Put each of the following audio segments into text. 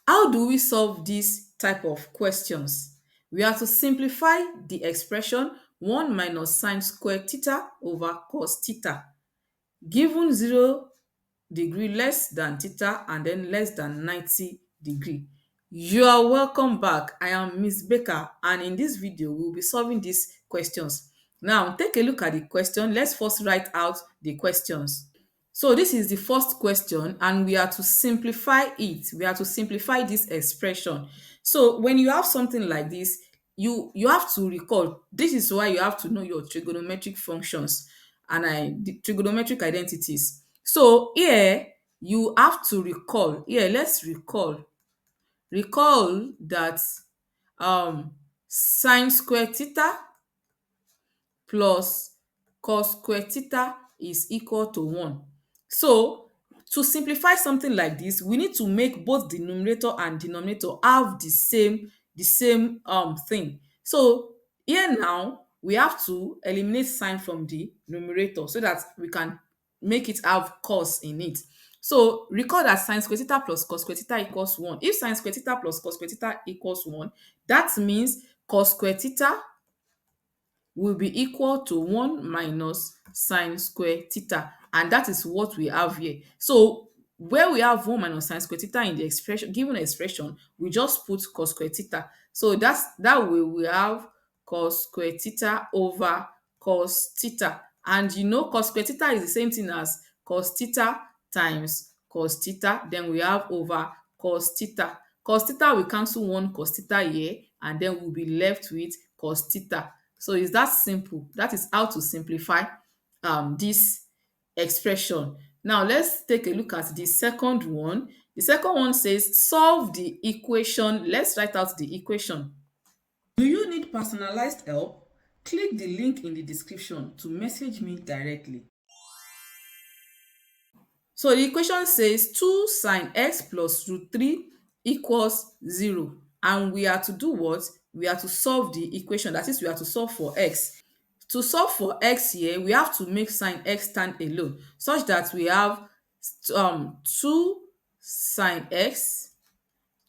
How do we solve this type of questions? We have to simplify the expression 1 minus sine square theta over cos theta. Given 0 degree less than theta and then less than 90 degree. You are welcome back. I am Miss Becca, and in this video we will be solving these questions. Now take a look at the question. Let's first write out the questions. So this is the first question and we are to simplify it. We are to simplify this expression. So when you have something like this, you have to recall. This is why you have to know your trigonometric functions and the trigonometric identities. So here you have to recall. Here let's recall. Recall that um sine square theta plus cos square theta is equal to 1. So to simplify something like this, we need to make both the numerator and denominator have the same thing. So here now we have to eliminate sign from the numerator so that we can make it have cos in it. So recall that sin square theta plus cos square theta equals 1. If sin square theta plus cos square theta equals 1, that means cos square theta will be equal to 1 minus sine square theta, and that is what we have here. So where we have 1 minus sine square theta in the expression, given expression, we just put cos square theta. So that way we have cos square theta over cos theta, and you know cos square theta is the same thing as cos theta times cos theta, then we have over cos theta. Cos theta will cancel one cos theta here, and then we'll be left with cos theta. So it's that simple. That is how to simplify this expression. Now let's take a look at the second one. The second one says solve the equation. Let's write out the equation. Do you need personalized help? Click the link in the description to message me directly. So the equation says 2 sine x plus root 3 equals 0. And we are to do what? We are to solve the equation. That is, we are to solve for x. To solve for x here, we have to make sine x stand alone such that we have 2 sine x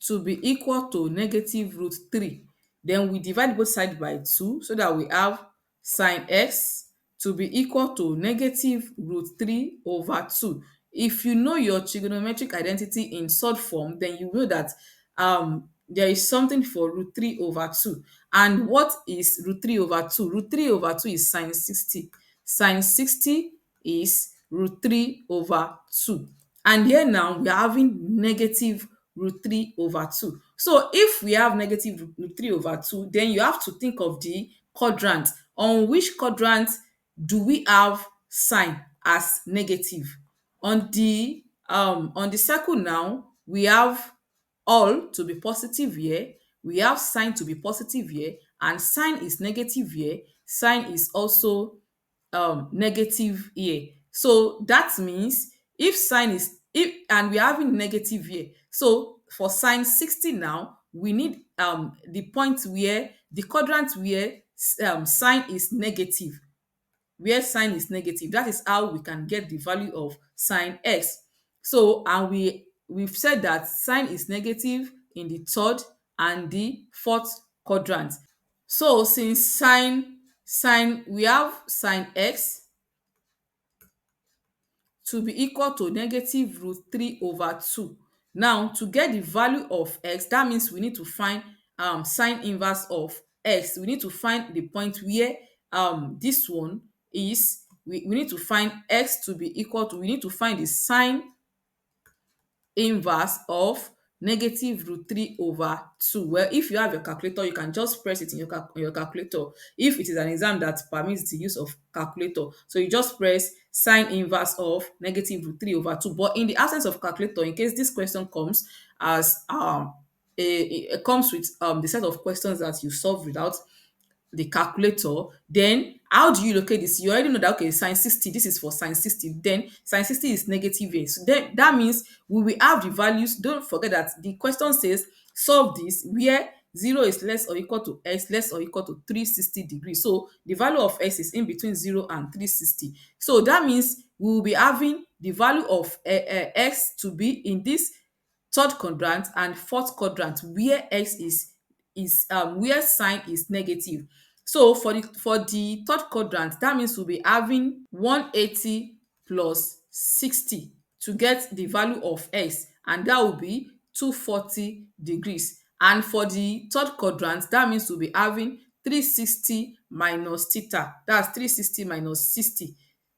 to be equal to negative root 3. Then we divide both sides by 2 so that we have sine x to be equal to negative root 3 over 2. If you know your trigonometric identity in surd form, then you know that there is something for root 3 over 2. And what is root 3 over 2? Root 3 over 2 is sine 60. Sine 60 is root 3 over 2. And here now we are having negative root 3 over 2. So if we have negative root 3 over 2, then you have to think of the quadrant. On which quadrant do we have sign as negative? On the circle now, we have all to be positive here, we have sign to be positive here, and sign is negative here, sign is also negative here. So that means if sign is if and we're having negative here, so for sign 60 now we need the point where the quadrant where sign is negative, where sign is negative. That is how we can get the value of sine x. So and we've said that sign is negative in the third and the fourth quadrant. So since sine we have sine x to be equal to negative root 3 over 2. Now to get the value of x, that means we need to find sine inverse of x. We need to find the point where this one is. We need to find x to be equal to, we need to find the sine inverse of negative root 3 over 2. Well, if you have your calculator, you can just press it in your calculator. If it is an exam that permits the use of calculator, so you just press sine inverse of negative root 3 over 2. But in the absence of calculator, in case this question comes as it comes with the set of questions that you solve without the calculator, then how do you locate this? You already know that, okay, sine 60, this is for sine 60, then sine 60 is negative a. So then that means we will have the values. Don't forget that the question says solve this where 0 is less or equal to x less or equal to 360 degrees. So the value of x is in between 0 and 360. So that means we will be having the value of x to be in this third quadrant and fourth quadrant where x is where sign is negative. So for the third quadrant, that means we'll be having 180 plus 60 to get the value of x, and that will be 240 degrees. And for the third quadrant, that means we'll be having 360 minus theta. That's 360 minus 60.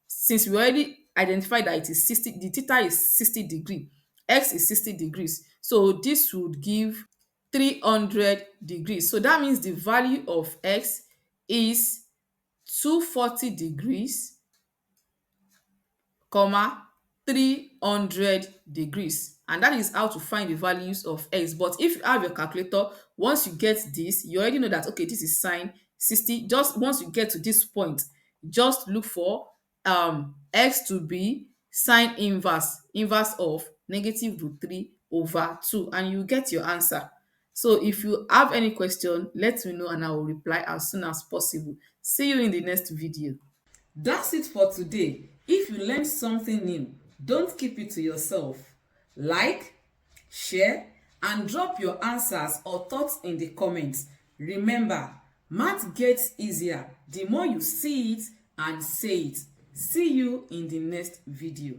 Since we already identified that it is 60, the theta is 60 degree, x is 60 degrees. So this would give 300 degrees. So that means the value of x is 240 degrees, comma 300 degrees, and that is how to find the values of x. But if you have your calculator, once you get this, you already know that okay, this is sine 60. Just once you get to this point, just look for x to be sine inverse of negative root 3 over 2, and you get your answer. So if you have any question, let me know and I will reply as soon as possible. See you in the next video. That's it for today. If you learned something new, don't keep it to yourself. Like, share, and drop your answers or thoughts in the comments. Remember, math gets easier the more you see it and say it. See you in the next video.